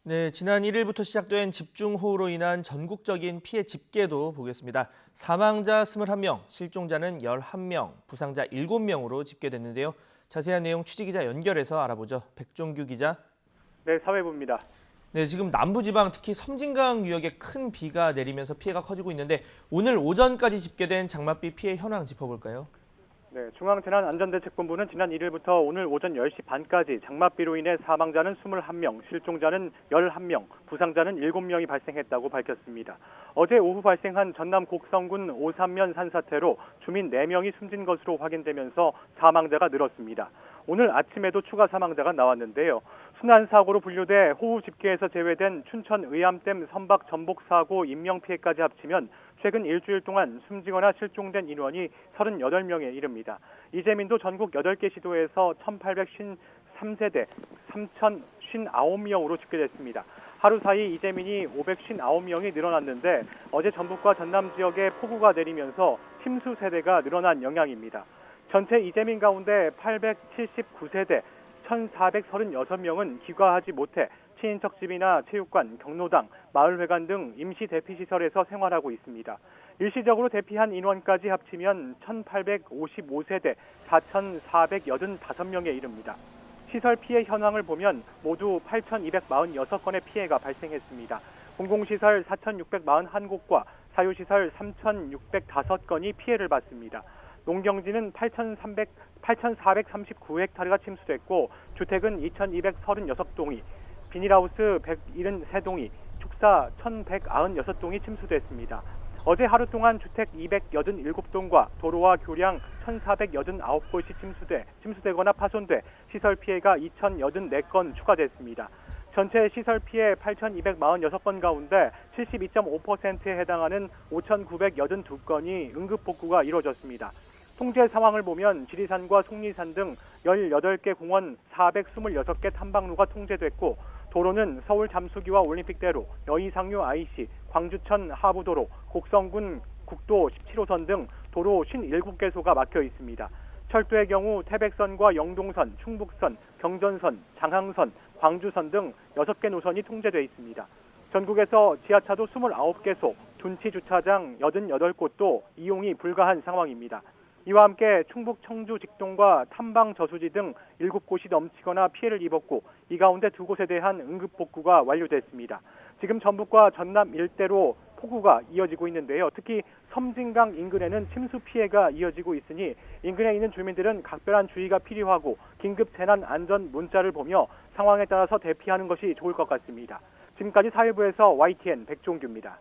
네, 지난 1일부터 시작된 집중호우로 인한 전국적인 피해 집계도 보겠습니다. 사망자 21명, 실종자는 11명, 부상자 7명으로 집계됐는데요. 자세한 내용 취재기자 연결해서 알아보죠. 백종규 기자. 네, 사회부입니다. 네, 지금 남부지방 특히 섬진강 유역에 큰 비가 내리면서 피해가 커지고 있는데 오늘 오전까지 집계된 장맛비 피해 현황 짚어볼까요? 네, 중앙재난안전대책본부는 지난 1일부터 오늘 오전 10시 반까지 장맛비로 인해 사망자는 21명, 실종자는 11명, 부상자는 7명이 발생했다고 밝혔습니다. 어제 오후 발생한 전남 곡성군 오산면 산사태로 주민 4명이 숨진 것으로 확인되면서 사망자가 늘었습니다. 오늘 아침에도 추가 사망자가 나왔는데요. 순환사고로 분류돼 호우 집계에서 제외된 춘천 의암댐 선박 전복 사고 인명피해까지 합치면 최근 일주일 동안 숨지거나 실종된 인원이 38명에 이릅니다. 이재민도 전국 8개 시도에서 1853세대 3059명으로 집계됐습니다. 하루 사이 이재민이 559명이 늘어났는데 어제 전북과 전남 지역에 폭우가 내리면서 침수 세대가 늘어난 영향입니다. 전체 이재민 가운데 879세대 1,436명은 귀가하지 못해 친인척 집이나 체육관, 경로당, 마을회관 등 임시 대피시설에서 생활하고 있습니다. 일시적으로 대피한 인원까지 합치면 1,855세대 4,485명에 이릅니다. 시설 피해 현황을 보면 모두 8,246건의 피해가 발생했습니다. 공공시설 4,641곳과 사유시설 3,605건이 피해를 봤습니다. 농경지는 8,439헥타르가 침수됐고 주택은 2,236동이, 비닐하우스 173동이, 축사 1,196동이 침수됐습니다. 어제 하루 동안 주택 287동과 도로와 교량 1,489곳이 침수되거나 파손돼 시설 피해가 2,084건 추가됐습니다. 전체 시설 피해 8,246건 가운데 72.5%에 해당하는 5,982건이 응급복구가 이루어졌습니다. 통제 상황을 보면 지리산과 속리산 등 18개 공원 426개 탐방로가 통제됐고 도로는 서울 잠수기와 올림픽대로, 여의상류 IC, 광주천 하부도로, 곡성군 국도 17호선 등 도로 57개소가 막혀 있습니다. 철도의 경우 태백선과 영동선, 충북선, 경전선, 장항선, 광주선 등 6개 노선이 통제돼 있습니다. 전국에서 지하차도 29개소, 둔치 주차장 88곳도 이용이 불가한 상황입니다. 이와 함께 충북 청주 직동과 탐방 저수지 등 7곳이 넘치거나 피해를 입었고 이 가운데 2곳에 대한 응급복구가 완료됐습니다. 지금 전북과 전남 일대로 폭우가 이어지고 있는데요. 특히 섬진강 인근에는 침수 피해가 이어지고 있으니 인근에 있는 주민들은 각별한 주의가 필요하고 긴급 재난 안전 문자를 보며 상황에 따라서 대피하는 것이 좋을 것 같습니다. 지금까지 사회부에서 YTN 백종규입니다.